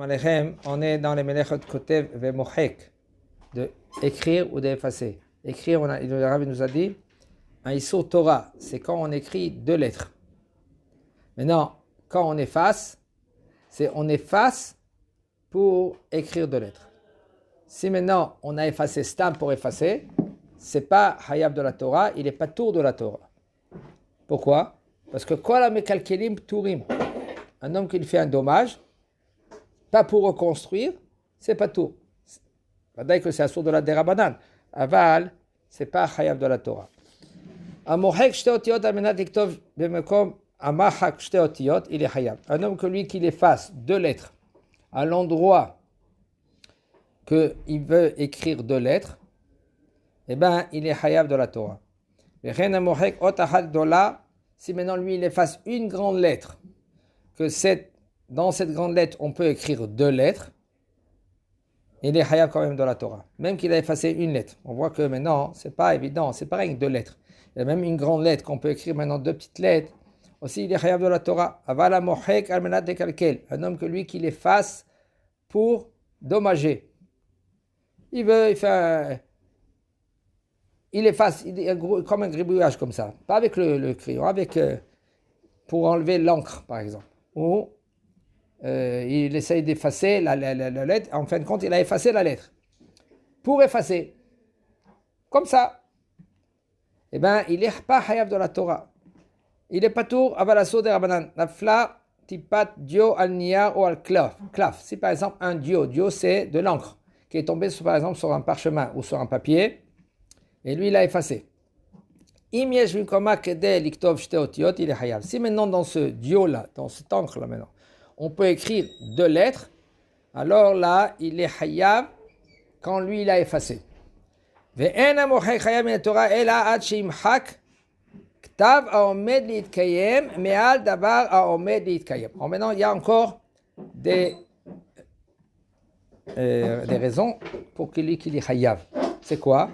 Alechem, on est dans les Melechot Kotev Vemochek, de écrire ou d'effacer. Écrire, le Rabbi nous a dit, un Issur Torah, c'est quand on écrit deux lettres. Maintenant, quand on efface, c'est on efface pour écrire deux lettres. Si maintenant on a effacé Stam pour effacer, c'est pas Hayab de la Torah, il n'est pas tour de la Torah. Pourquoi? Parce que Kol HaMekalkelim Turim, un homme qui fait un dommage, pas pour reconstruire, c'est pas tout. D'ailleurs que c'est un sourd de la Derabanan. Aval, c'est pas Hayab de la Torah. Amohek shte otiyot almenat liktov bemekom amachak shte otiyot, il est Hayab. Un homme que lui qui efface deux lettres à l'endroit qu'il veut écrire deux lettres, eh ben il est Hayab de la Torah. Vechen amohek otahad dola, si maintenant lui il efface une grande lettre, que dans cette grande lettre, on peut écrire deux lettres. Il est hayab quand même de la Torah. Même qu'il a effacé une lettre. On voit que maintenant, c'est pas évident. C'est pareil avec deux lettres. Il y a même une grande lettre qu'on peut écrire maintenant deux petites lettres. Aussi, il est hayab de la Torah. Avala mohek almenat dekalkel. Un homme que lui, qu'il efface pour dommager. Il efface, comme un gribouillage comme ça. Pas avec le crayon, avec pour enlever l'encre, par exemple. Ou il essaye d'effacer la lettre. En fin de compte, il a effacé la lettre. Pour effacer. Comme ça. Eh bien, il n'est pas hayab de la Torah. Il est pas tour avalasso de Rabbanan. Nafla tipat dio al niyar ou al klaf. Si par exemple un dio c'est de l'encre qui est tombé par exemple sur un parchemin ou sur un papier, et lui il a effacé. Im yesh bimkoma kedei liktov shte otiyot, il est hayab. Si maintenant dans ce dio là, dans cette encre là maintenant, on peut écrire deux lettres, alors là, il est hayab quand lui, il a effacé. Alors maintenant, il y a encore des raisons pour qu'il est hayab. C'est quoi?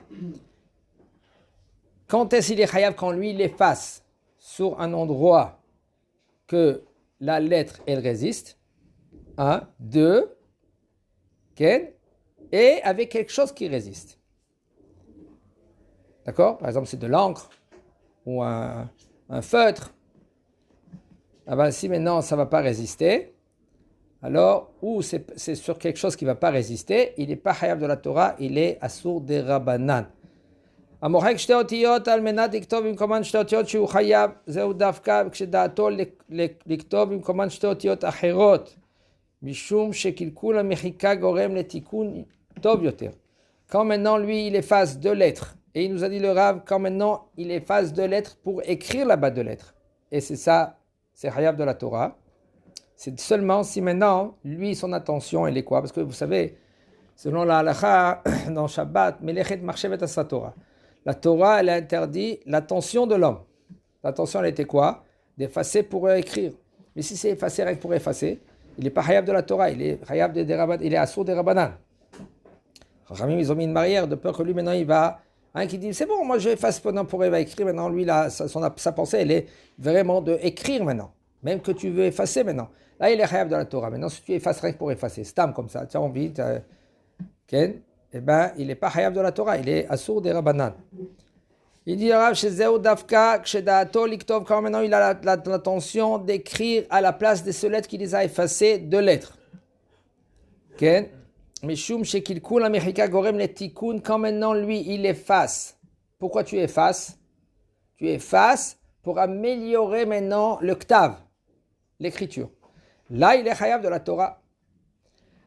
Quand est-ce qu'il est hayab? Quand lui, il efface sur un endroit que la lettre, elle résiste. 1, 2, et avec quelque chose qui résiste. D'accord? Par exemple, c'est de l'encre ou un feutre. Ah ben, si maintenant ça ne va pas résister, alors, ou c'est sur quelque chose qui ne va pas résister, il n'est pas hayab de la Torah, il est assour des Rabbanan. המוחק שתי אותיות על מנת לכתוב במקומן שתי אותיות שהוא חייב, זהו דווקא כשדעתו לכתוב במקומן שתי אותיות אחרות, משום שקלקול המחיקה גורם לתיקון טוב יותר. Quand maintenant lui il efface deux lettres, et il nous a dit le Rav, quand maintenant il efface deux lettres pour écrire là-bas deux lettres, et c'est ça, c'est hayab de la Torah, c'est seulement si maintenant lui son attention elle est quoi? Parce que vous savez, selon la halakha dans Shabbat, melechet marchevet asa Torah. La Torah, elle a interdit l'attention de l'homme. L'attention, elle était quoi? D'effacer pour écrire. Mais si c'est effacer rien que pour effacer, il n'est pas hayab de la Torah, il est hayab il est assour des Rabbanan. Rachamim, ils ont mis une barrière de peur que lui, maintenant, il va... Un qui dit, c'est bon, moi, je efface pendant pour écrire. Maintenant, lui, là, sa pensée, elle est vraiment de écrire maintenant. Même que tu veux effacer maintenant. Là, il est hayab de la Torah. Maintenant, si tu effaces rien que pour effacer, stam comme ça, tu as envie, eh bien, il n'est pas hayab de la Torah, il est assour des Rabbanan. Il dit, Rav, chez Zéou Dafka, chez Daato Liktov, quand maintenant il a l'intention d'écrire à la place des seules lettres qu'il les a effacées, deux lettres. Mishum Shekilkul Amerika Gorem le Tikkun, quand maintenant lui il efface. Pourquoi tu effaces? Tu effaces pour améliorer maintenant le Ktav, l'écriture. Là, il est hayab de la Torah.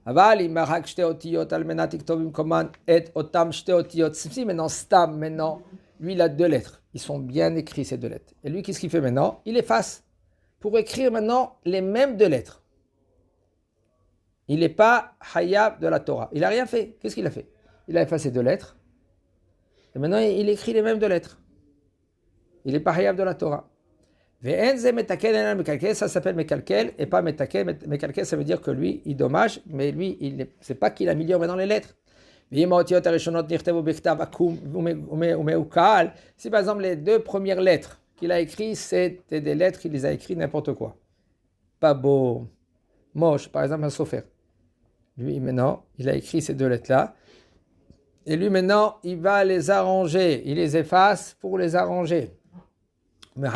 אבל אם מחק שתי אותיות על מנת לכתוב במקומן את אותם שתי אותיות, si maintenant Stam, maintenant, lui il a deux lettres, ils sont bien écrits ces deux lettres. Et lui qu'est-ce qu'il fait maintenant? Il efface pour écrire maintenant les mêmes deux lettres. Il n'est pas hayab de la Torah. Il n'a rien fait. Qu'est-ce qu'il a fait? Il a effacé deux lettres. Et maintenant il écrit les mêmes deux lettres. Il n'est pas hayab de la Torah. Ça s'appelle mekalkel et pas metakel. Mekalkel, ça veut dire que lui, il dommage, mais lui, c'est pas qu'il améliore maintenant les lettres. Si par exemple les deux premières lettres qu'il a écrites, c'était des lettres qu'il les a écrites n'importe quoi. Pas beau, moche, par exemple un sofer. Lui, maintenant, il a écrit ces deux lettres-là. Et lui, maintenant, il va les arranger. Il les efface pour les arranger. Mais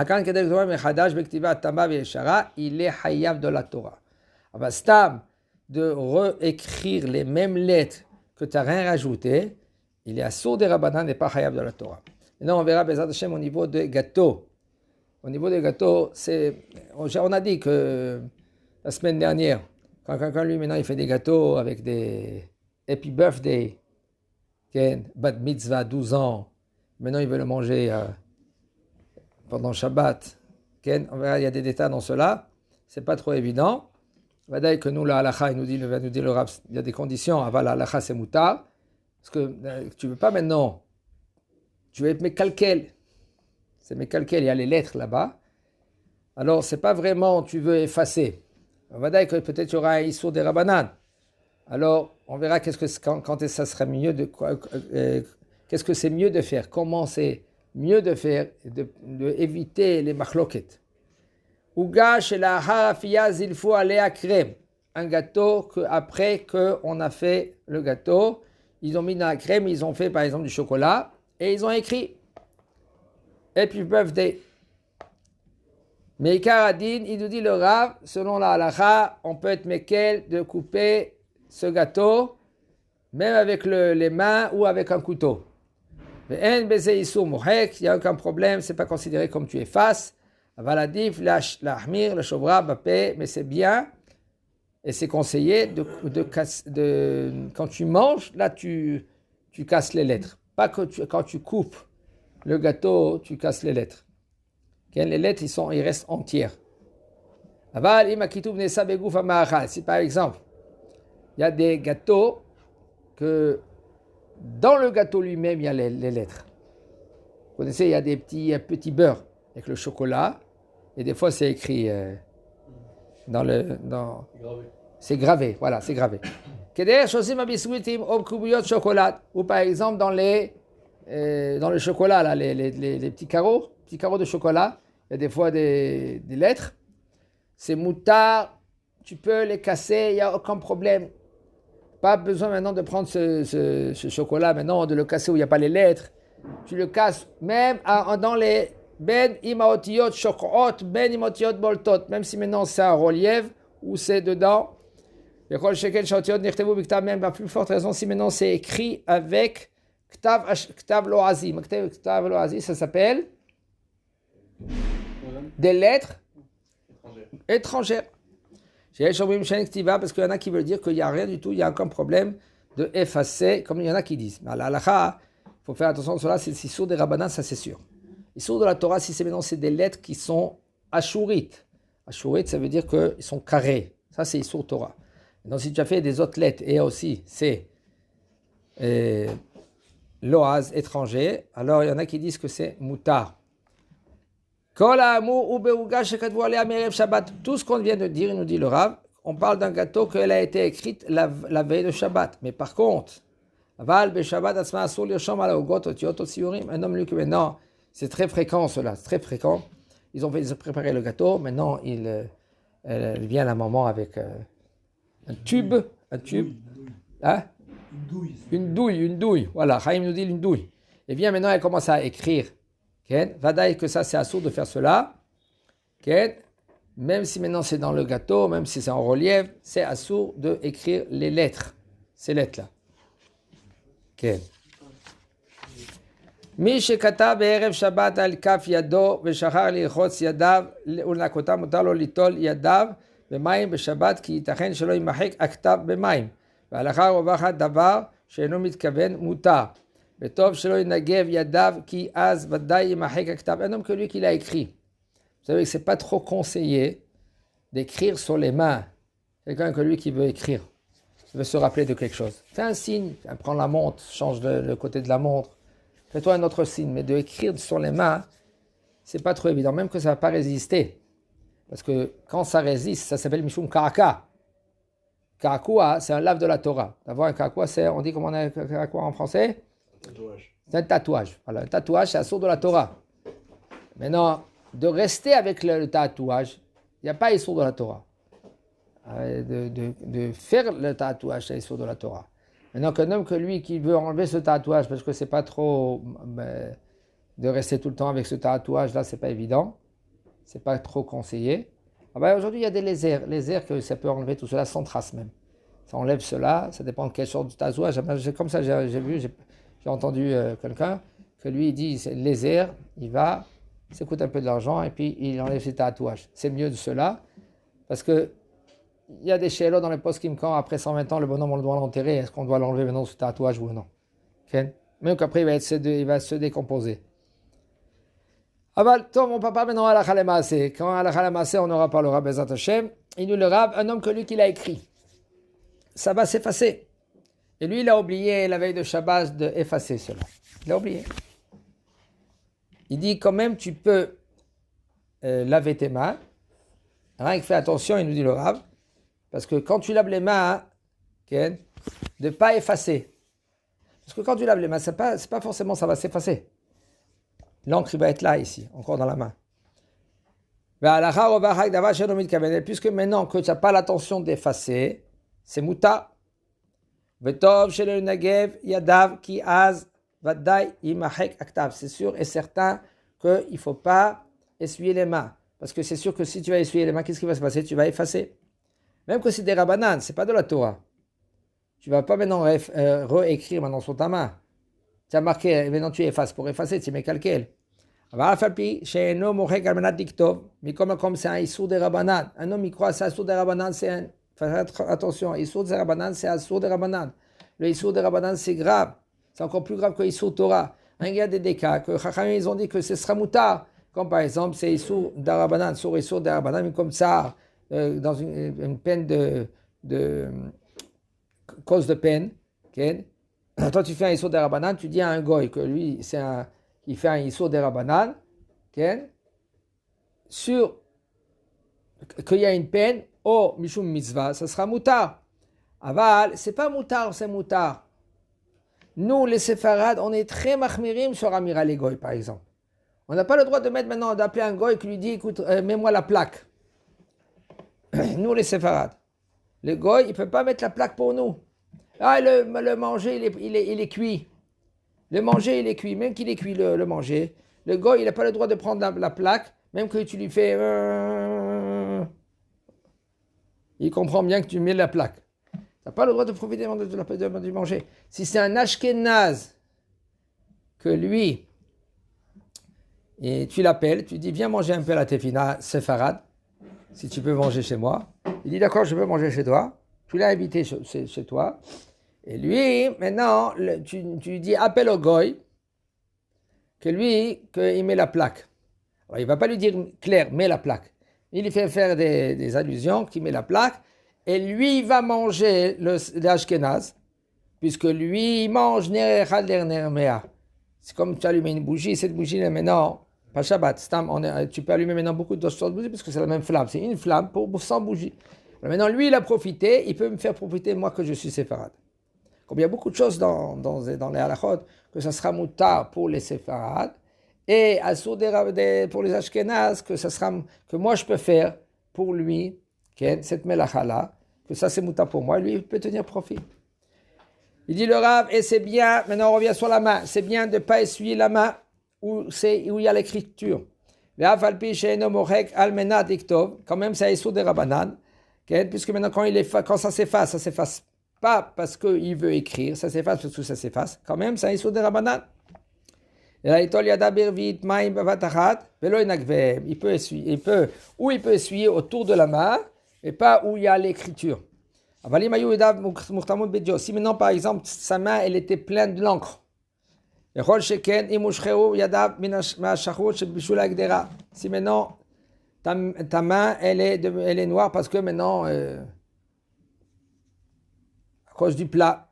il est hayav de la Torah. Stam, de réécrire les mêmes lettres que tu n'as rien rajouté, il est assourd des rabbanan et pas hayav de la Torah. Maintenant, on verra Bezat Hashem au niveau des gâteaux. Au niveau des gâteaux, on a dit que la semaine dernière, quand quelqu'un, lui, maintenant, il fait des gâteaux avec des Happy Birthday, bat mitzvah, 12 ans, maintenant, il veut le manger pendant Shabbat. On verra, il y a des détails dans cela. C'est pas trop évident. Vadaï que nous, la halakha, il nous dit le Rav, il y a des conditions. Avant la halakha, c'est moutar. Parce que tu ne veux pas maintenant, tu veux être mécalquel. C'est mécalquel, il y a les lettres là-bas. Alors, c'est pas vraiment, tu veux effacer. Vadaï que peut-être il y aura un issour des rabbanan. Alors, on verra quand ça serait mieux de qu'est-ce que c'est mieux de faire. Comment c'est mieux de faire, de éviter les machloket. Ouga chez la harafiyaz, il faut aller à crème. Un gâteau après qu'on a fait le gâteau, ils ont mis dans la crème, ils ont fait par exemple du chocolat et ils ont écrit Happy Birthday. Mais Karadine, il nous dit le Rav, selon la halakha, on peut être mekel de couper ce gâteau, même avec les mains ou avec un couteau. Il n'y a aucun problème, ce n'est pas considéré comme tu effaces. Avaladif, l'ahmir, le shovra, bapé, mais c'est bien et c'est conseillé quand tu manges, là tu casses les lettres. Pas que quand tu coupes le gâteau, tu casses les lettres. Les lettres, ils restent entières. Si par exemple, il y a des gâteaux que dans le gâteau lui-même, il y a les lettres. Vous connaissez, il y a des petits beurres avec le chocolat. Et des fois, c'est écrit c'est gravé, voilà, c'est gravé. Ou par exemple, dans le chocolat, là, les petits carreaux de chocolat, il y a des fois des lettres. C'est moutard, tu peux les casser, il n'y a aucun problème. Pas besoin maintenant de prendre ce chocolat, maintenant de le casser où il n'y a pas les lettres. Tu le casses même dans les ben imaotiyot shokot, ben imaotiyot boltot, même si maintenant c'est un relief ou c'est dedans. Même à plus forte raison si maintenant c'est écrit avec ktav loazi. Ktav loazi, ça s'appelle des lettres étrangères. Parce qu'il y en a qui veulent dire qu'il n'y a rien du tout, il n'y a aucun problème de effacer, comme il y en a qui disent. Mais à la halakha, il faut faire attention à cela, c'est issour des rabbanan, ça c'est sûr. Issour de la Torah, si c'est maintenant, c'est des lettres qui sont ashurites. Ashurites, ça veut dire qu'ils sont carrés. Ça, c'est issour Torah. Donc, si tu as fait des autres lettres, et aussi, c'est loaz, étranger, alors il y en a qui disent que c'est moutar. Tout ce qu'on vient de dire, il nous dit le Rav, on parle d'un gâteau qu'elle a été écrite la veille de Shabbat. Mais par contre, un homme lui que maintenant, c'est très fréquent cela, c'est très fréquent. Ils ont préparé le gâteau, maintenant il vient la maman avec un tube, hein? Une douille, voilà, Chaim nous dit une douille. Et vient maintenant, elle commence à écrire. Vadaï que ça c'est assourd de faire cela. Même si maintenant c'est dans le gâteau, même si c'est en relief, c'est assourd de écrire les lettres, ces lettres-là. מי שכתב בערב שבת על כף ידו ושכח לרחוץ ידיו ולנקותם מותר לו ליטול ידיו במים בשבת כי ייתכן שלא יימחק הכתב במים והלכה רווחת דבר שאינו מתכוון מותר וטוב שלא ינגב ידיו כי אז ודאי יימחק הכתב. Un homme que lui qui l'a écrit. Vous savez que c'est pas trop conseillé d'écrire sur les mains. Quelqu'un que lui qui veut écrire, veut se rappeler de quelque chose. Fais un signe, prends la montre, change le côté de la montre. Fais-toi un autre signe, mais de écrire sur les mains, c'est pas trop évident, même que ça va pas résister. Parce que quand ça résiste, ça s'appelle Mishum Karaka. Karakua, c'est un lave de la Torah. D'avoir un karakua, on dit comment on a un karakua en français? Tatouage. C'est un tatouage. Voilà, un tatouage, c'est assourd de la Torah. Maintenant, de rester avec le tatouage, il n'y a pas assourd de la Torah. de faire le tatouage, c'est l'issur de la Torah. Maintenant qu'un homme que lui qui veut enlever ce tatouage parce que c'est pas trop de rester tout le temps avec ce tatouage là, c'est pas évident, c'est pas trop conseillé. Aujourd'hui il y a des lasers que ça peut enlever tout cela sans trace même. Ça enlève cela, ça dépend de quelle sorte de tatouage. Comme ça j'ai entendu quelqu'un que lui il dit c'est laser, ça coûte un peu de l'argent et puis il enlève ses tatouages. C'est mieux de cela parce que il y a des chélots dans les post-kim quand après 120 ans, le bonhomme, on doit l'enterrer. Est-ce qu'on doit l'enlever maintenant ce tatouage ou non? Okay? Même qu'après, il va se décomposer. Aval, toi, mon papa, maintenant, à la Khalemassé. Quand à la Khalemassé, on aura parlera Bezat Hashem. Il nous le rab, un homme que lui qui l'a écrit. Ça va s'effacer. Et lui, il a oublié la veille de Shabbat d'effacer cela. Il a oublié. Il dit quand même, tu peux laver tes mains. Rien que fais attention, il nous dit le rab. Parce que quand tu laves les mains, de ne pas effacer. Parce que quand tu laves les mains, c'est pas forcément ça va s'effacer. L'encre va être là, ici, encore dans la main. Puisque maintenant que tu n'as pas l'intention d'effacer, c'est muta. C'est sûr et certain qu'il ne faut pas essuyer les mains. Parce que c'est sûr que si tu vas essuyer les mains, qu'est-ce qui va se passer? Tu vas effacer. Même que c'est des rabbanan, ce n'est pas de la Torah. Tu ne vas pas maintenant réécrire maintenant sur ta main. Tu as marqué, et maintenant tu effaces. Pour effacer, tu mets calquel. Mais comme c'est un issour des rabbanan, un homme il croit que c'est un issour des rabbanan, attention, issour des rabbanan, c'est un issour des rabbanan. Le issour des rabbanan, c'est grave. C'est encore plus grave que issour Torah. Il y a des cas que Chachamim, ils ont dit que ce sera moutar. Comme par exemple, c'est issour des rabbanan, sur issour des rabbanan, mais comme ça, dans une peine de cause de peine, okay? Toi tu fais un issour des rabbanan, tu dis à un goy que lui il fait un issour des rabbanan, okay? Sur qu'il y a une peine, mishum mitzvah, ça sera moutar. Aval, c'est pas moutar, c'est moutar. Nous les séfarades, on est très machmirim sur Amira les goy par exemple. On n'a pas le droit de mettre maintenant, d'appeler un goy qui lui dit écoute, mets-moi la plaque. Nous les séfarades. Le goy, il ne peut pas mettre la plaque pour nous. Le manger, il est cuit. Le manger, il est cuit. Même qu'il est cuit, le manger. Le goy, il n'a pas le droit de prendre la plaque, même que tu lui fais... il comprend bien que tu mets la plaque. Tu n'as pas le droit de profiter du manger. Si c'est un ashkénaze, que lui, et tu l'appelles, tu dis, viens manger un peu la tefina séfarade, si tu peux manger chez moi. Il dit, d'accord, je peux manger chez toi. Tu l'as invité chez toi. Et lui, maintenant, tu lui dis, appelle au goy, qu'il met la plaque. Alors, il ne va pas lui dire, clair, mets la plaque. Il lui fait faire des allusions, qu'il met la plaque, et lui, il va manger l'ashkenaz, puisque lui, il mange nerechad nermea. C'est comme tu allumes une bougie, cette bougie, maintenant, pas Shabbat, tu peux allumer maintenant beaucoup d'autres bougies, parce que c'est la même flamme. C'est une flamme pour 100 bougies. Alors maintenant, lui, il a profité, il peut me faire profiter, moi, que je suis séfarade. Comme il y a beaucoup de choses dans les halachot, que ça sera moutar pour les séfarades, et pour les ashkenaz, que moi, je peux faire pour lui, cette melacha-là, que ça, c'est moutar pour moi, lui, il peut tenir profit. Il dit le Rav, et c'est bien, maintenant on revient sur la main, c'est bien de ne pas essuyer la main où il y a l'écriture. Quand même, c'est issour des rabbanan, puisque maintenant quand ça s'efface pas parce qu'il veut écrire, ça s'efface parce que ça s'efface. Quand même, c'est issour des rabbanan. Il peut essuyer autour de la main, et pas où il y a l'écriture. Si maintenant, par exemple, sa main, elle était pleine de l'encre. Si maintenant, ta main, elle est noire parce que maintenant, à cause du plat,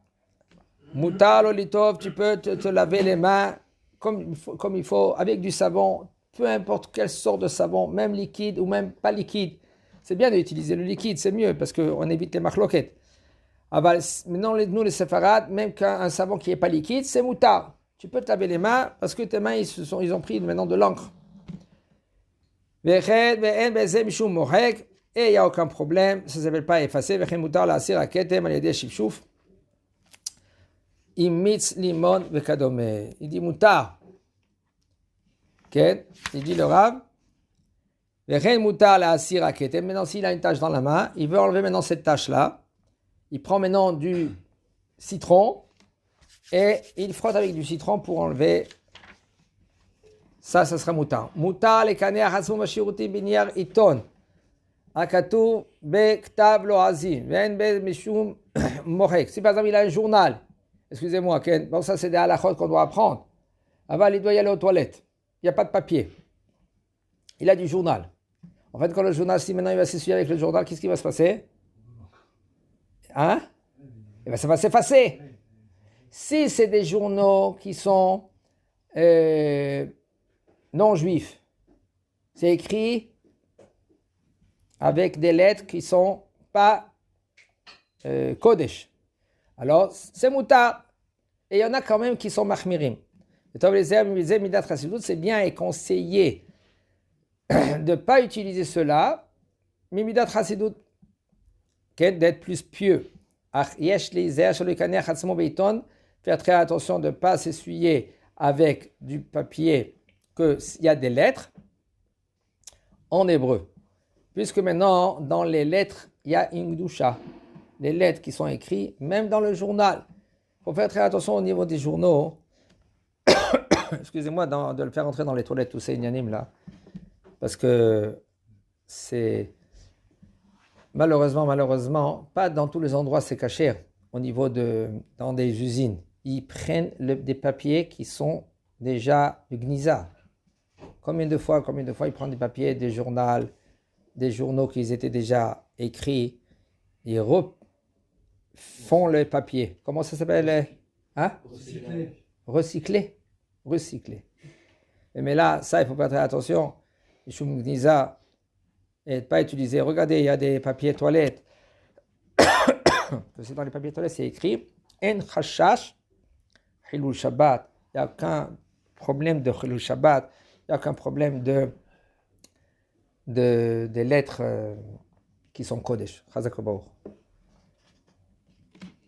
tu peux te laver les mains comme il faut, avec du savon, peu importe quelle sorte de savon, même liquide ou même pas liquide. C'est bien d'utiliser le liquide, c'est mieux parce qu'on évite les marloquettes. Maintenant, nous les séfarades, même qu'un savon qui n'est pas liquide, c'est moutar. Tu peux te laver les mains parce que tes mains, ils ont pris maintenant de l'encre. et il n'y a aucun problème, ça ne s'appelle pas effacer. Vechem mutar la'asir haketem al yedei shifshuf im mitz limon vekadome. Il dit mutar. Il dit le Rav, vechem mutar la'asir haketem. Maintenant, s'il a une tache dans la main, il veut enlever maintenant cette tache-là. Il prend maintenant du citron et il frotte avec du citron pour enlever. Ça sera mutar. Mutar lekaner hasum vashirutim binyar iton. Akatu bektav loazim. Ven be mishum morek. Si par exemple il a un journal, excusez-moi, bon ça c'est des halachot qu'on doit apprendre. Avant il doit y aller aux toilettes. Il n'y a pas de papier. Il a du journal. En fait, quand le journal, si maintenant il va s'essuyer avec le journal, qu'est-ce qui va se passer? Hein? Eh bien, ça va s'effacer. Si c'est des journaux qui sont non juifs, c'est écrit avec des lettres qui ne sont pas Kodesh. Alors, c'est mutar. Et il y en a quand même qui sont mahmirim. C'est bien et conseillé de ne pas utiliser cela, mais midat chasidut, d'être plus pieux. Faire très attention de ne pas s'essuyer avec du papier qu'il y a des lettres en hébreu. Puisque maintenant, dans les lettres, il y a une gdusha. Les lettres qui sont écrites, même dans le journal. Il faut faire très attention au niveau des journaux. Excusez-moi de le faire entrer dans les toilettes, tous ces ignanim là. Parce que c'est... Malheureusement, pas dans tous les endroits c'est caché. Au niveau dans des usines. Ils prennent des papiers qui sont déjà du gnisa. Combien de fois ils prennent des papiers, des journaux qui étaient déjà écrits, ils refont le papier. Comment ça s'appelle? Hein? Recycler. Mais là, ça, il ne faut pas faire attention. Shum gnisa et pas utiliser. Regardez, il y a des papiers toilettes. Dans les papiers toilettes, c'est écrit En chashash Hilul Shabbat. Il n'y a aucun problème de Hilul Shabbat. Il n'y a aucun problème de lettres qui sont Kodesh. Chazak Baruch.